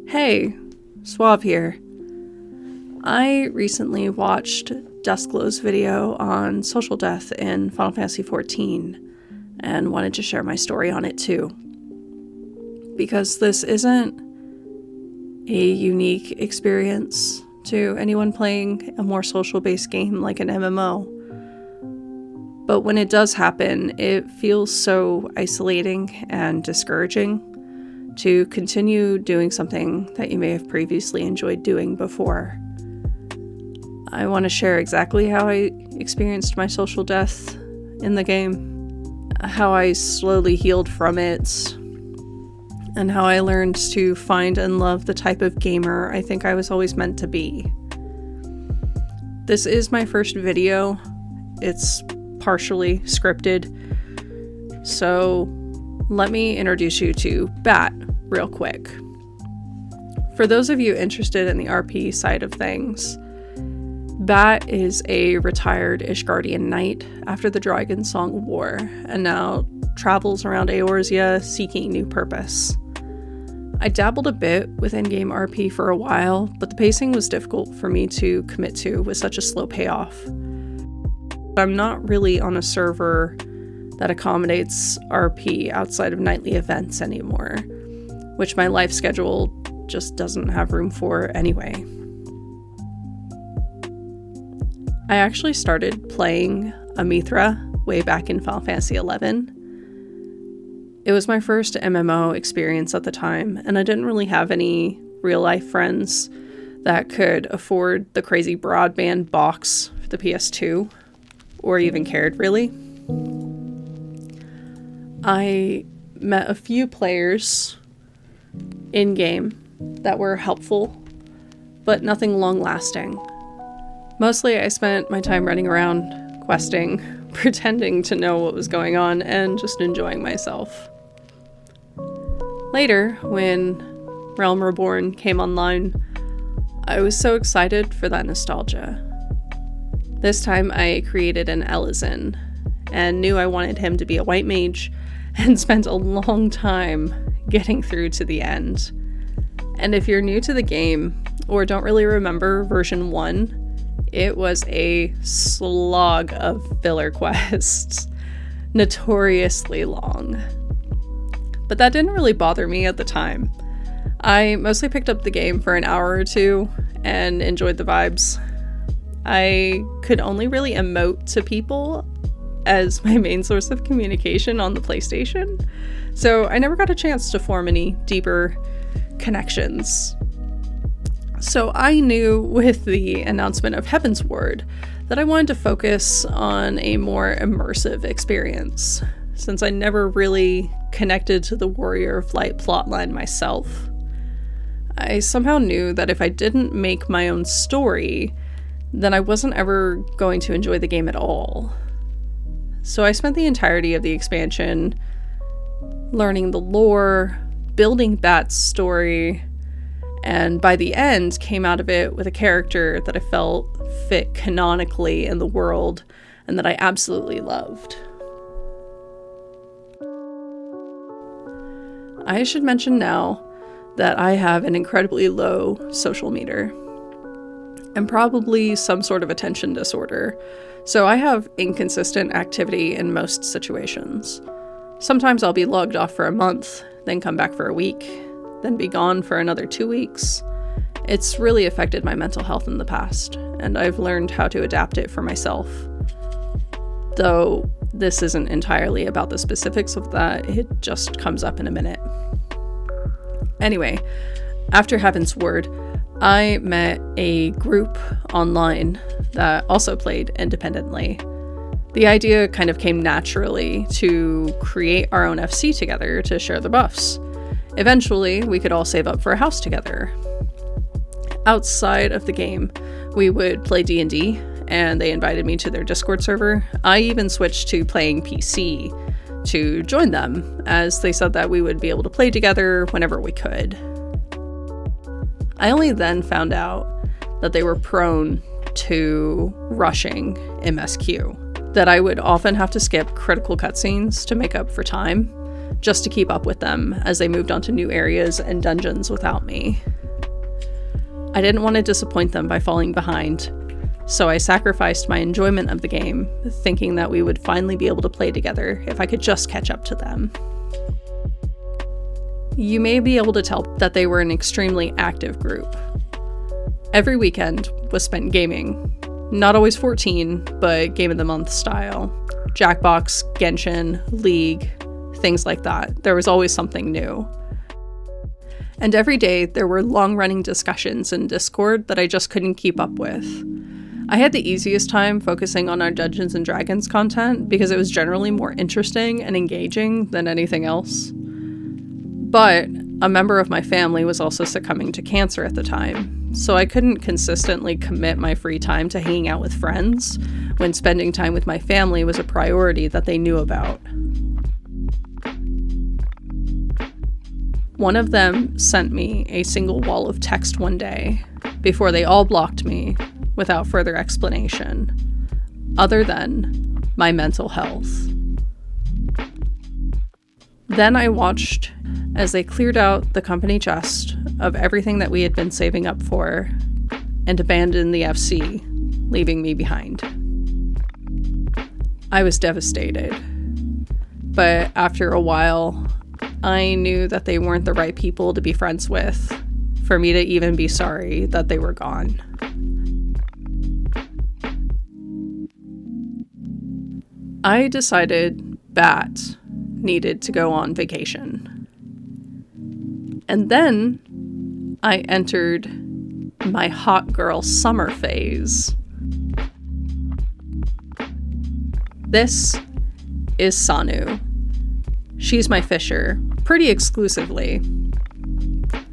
Hey, Suave here. I recently watched Dusklow's video on social death in Final Fantasy XIV and wanted to share my story on it too. Because this isn't a unique experience to anyone playing a more social-based game like an MMO. But when it does happen, it feels so isolating and discouraging to continue doing something that you may have previously enjoyed doing before. I want to share exactly how I experienced my social death in the game, how I slowly healed from it, and how I learned to find and love the type of gamer I think I was always meant to be. This is my first video. It's partially scripted, so let me introduce you to Bat real quick. For those of you interested in the RP side of things, Bat is a retired Ishgardian knight after the Dragon Song War, and now travels around Eorzea seeking new purpose. I dabbled a bit with in-game RP for a while, but the pacing was difficult for me to commit to with such a slow payoff. I'm not really on a server that accommodates RP outside of nightly events anymore, which my life schedule just doesn't have room for anyway. I actually started playing Amithra way back in Final Fantasy XI. It was my first MMO experience at the time, and I didn't really have any real-life friends that could afford the crazy broadband box for the PS2, or even cared, really. I met a few players in-game that were helpful, but nothing long-lasting. Mostly I spent my time running around, questing, pretending to know what was going on, and just enjoying myself. Later, when Realm Reborn came online, I was so excited for that nostalgia. This time I created an Elizin, and knew I wanted him to be a white mage, and spent a long time getting through to the end. And if you're new to the game, or don't really remember version 1, it was a slog of filler quests, notoriously long. But that didn't really bother me at the time. I mostly picked up the game for an hour or two and enjoyed the vibes. I could only really emote to people as my main source of communication on the PlayStation, so I never got a chance to form any deeper connections. So I knew with the announcement of Heavensward that I wanted to focus on a more immersive experience, since I never really connected to the Warrior of Light plotline myself. I somehow knew that if I didn't make my own story, then I wasn't ever going to enjoy the game at all. So I spent the entirety of the expansion learning the lore, building Bat's story, and by the end came out of it with a character that I felt fit canonically in the world and that I absolutely loved. I should mention now that I have an incredibly low social meter and probably some sort of attention disorder, so I have inconsistent activity in most situations. Sometimes I'll be logged off for a month, then come back for a week, then be gone for another 2 weeks. It's really affected my mental health in the past, and I've learned how to adapt it for myself. Though this isn't entirely about the specifics of that, it just comes up in a minute. Anyway, after Heavensward, I met a group online that also played independently. The idea kind of came naturally to create our own FC together to share the buffs. Eventually, we could all save up for a house together. Outside of the game, we would play D&D, and they invited me to their Discord server. I even switched to playing PC to join them, as they said that we would be able to play together whenever we could. I only then found out that they were prone to rushing MSQ, that I would often have to skip critical cutscenes to make up for time, just to keep up with them as they moved on to new areas and dungeons without me. I didn't want to disappoint them by falling behind, so I sacrificed my enjoyment of the game, thinking that we would finally be able to play together if I could just catch up to them. You may be able to tell that they were an extremely active group. Every weekend was spent gaming. Not always 14, but Game of the Month style. Jackbox, Genshin, League, things like that. There was always something new. And every day there were long-running discussions in Discord that I just couldn't keep up with. I had the easiest time focusing on our Dungeons & Dragons content because it was generally more interesting and engaging than anything else. But a member of my family was also succumbing to cancer at the time, so I couldn't consistently commit my free time to hanging out with friends when spending time with my family was a priority that they knew about. One of them sent me a single wall of text one day before they all blocked me without further explanation, other than my mental health. Then I watched as they cleared out the company chest of everything that we had been saving up for and abandoned the FC, leaving me behind. I was devastated, but after a while, I knew that they weren't the right people to be friends with, for me to even be sorry that they were gone. I decided Bat needed to go on vacation. And then I entered my hot girl summer phase. This is Sanu. She's my fisher, pretty exclusively.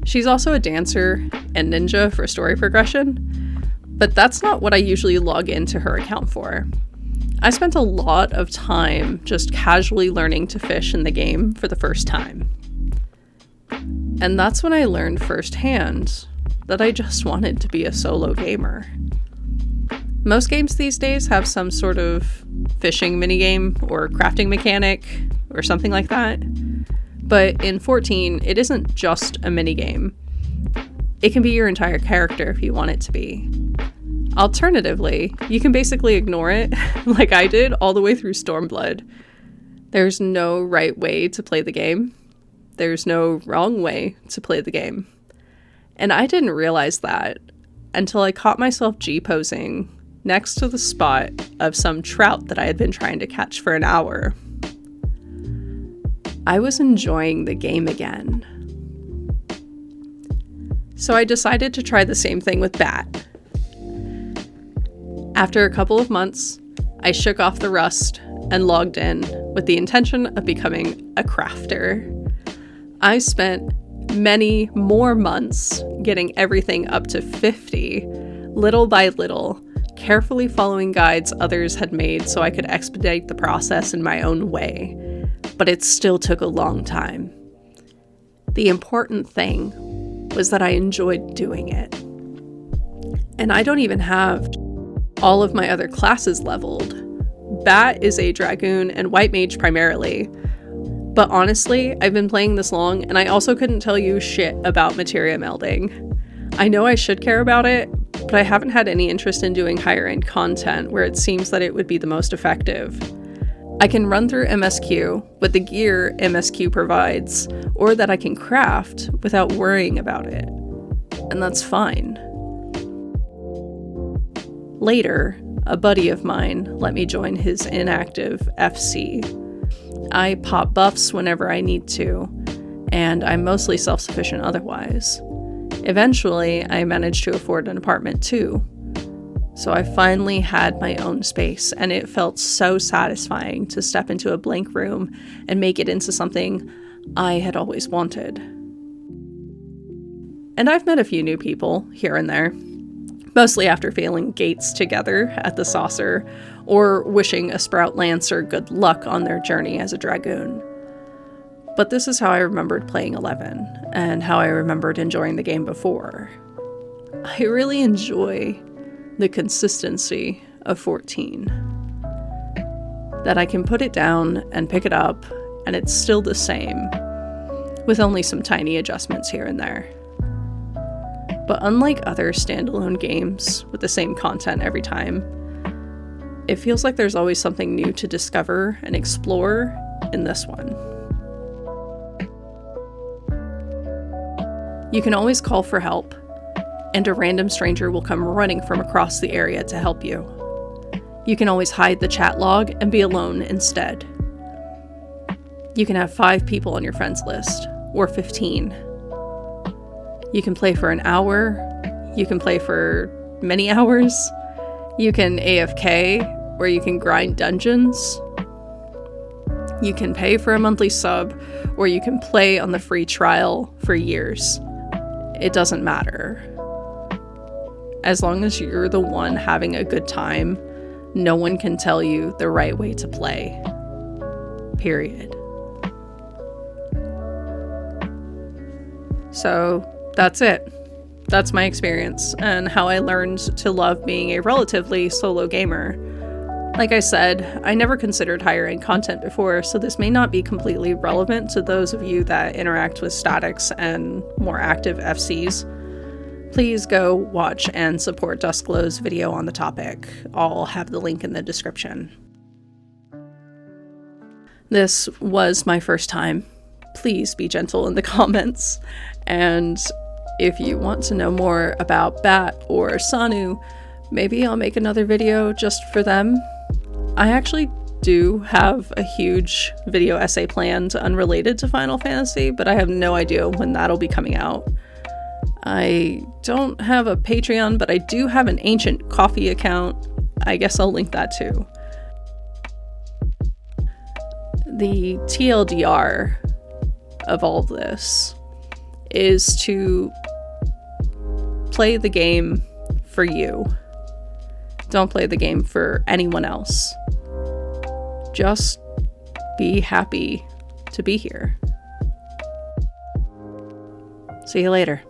She's also a dancer and ninja for story progression, but that's not what I usually log into her account for. I spent a lot of time just casually learning to fish in the game for the first time. And that's when I learned firsthand that I just wanted to be a solo gamer. Most games these days have some sort of fishing minigame or crafting mechanic or something like that. But in 14, it isn't just a minigame. It can be your entire character if you want it to be. Alternatively, you can basically ignore it, like I did all the way through Stormblood. There's no right way to play the game. There's no wrong way to play the game. And I didn't realize that until I caught myself G-posing next to the spot of some trout that I had been trying to catch for an hour. I was enjoying the game again. So I decided to try the same thing with Bat. After a couple of months, I shook off the rust and logged in with the intention of becoming a crafter. I spent many more months getting everything up to 50, little by little, carefully following guides others had made so I could expedite the process in my own way. But it still took a long time. The important thing was that I enjoyed doing it. And I don't even have all of my other classes leveled. Bat is a Dragoon and White Mage primarily. But honestly, I've been playing this long and I also couldn't tell you shit about materia melding. I know I should care about it, but I haven't had any interest in doing higher end content where it seems that it would be the most effective. I can run through MSQ with the gear MSQ provides, or that I can craft without worrying about it. And that's fine. Later, a buddy of mine let me join his inactive FC. I pop buffs whenever I need to, and I'm mostly self-sufficient otherwise. Eventually, I managed to afford an apartment too. So I finally had my own space, and it felt so satisfying to step into a blank room and make it into something I had always wanted. And I've met a few new people here and there, mostly after failing gates together at the Saucer, or wishing a Sprout Lancer good luck on their journey as a Dragoon. But this is how I remembered playing 11, and how I remembered enjoying the game before. I really enjoy the consistency of 14. That I can put it down and pick it up, and it's still the same, with only some tiny adjustments here and there. But unlike other standalone games with the same content every time, it feels like there's always something new to discover and explore in this one. You can always call for help, and a random stranger will come running from across the area to help you. You can always hide the chat log and be alone instead. You can have 5 people on your friends list, or 15. You can play for an hour, you can play for many hours, you can AFK, or you can grind dungeons. You can pay for a monthly sub, or you can play on the free trial for years. It doesn't matter. As long as you're the one having a good time, no one can tell you the right way to play. Period. So that's it. That's my experience and how I learned to love being a relatively solo gamer. Like I said, I never considered higher-end content before, so this may not be completely relevant to those of you that interact with statics and more active FCs. Please go watch and support Duskglow's video on the topic. I'll have the link in the description. This was my first time. Please be gentle in the comments. And if you want to know more about Bat or Sanu, maybe I'll make another video just for them. I actually do have a huge video essay planned unrelated to Final Fantasy, but I have no idea when that'll be coming out. I don't have a Patreon, but I do have an Ancient Coffee account. I guess I'll link that too. The TLDR of all this is to play the game for you. Don't play the game for anyone else. Just be happy to be here. See you later.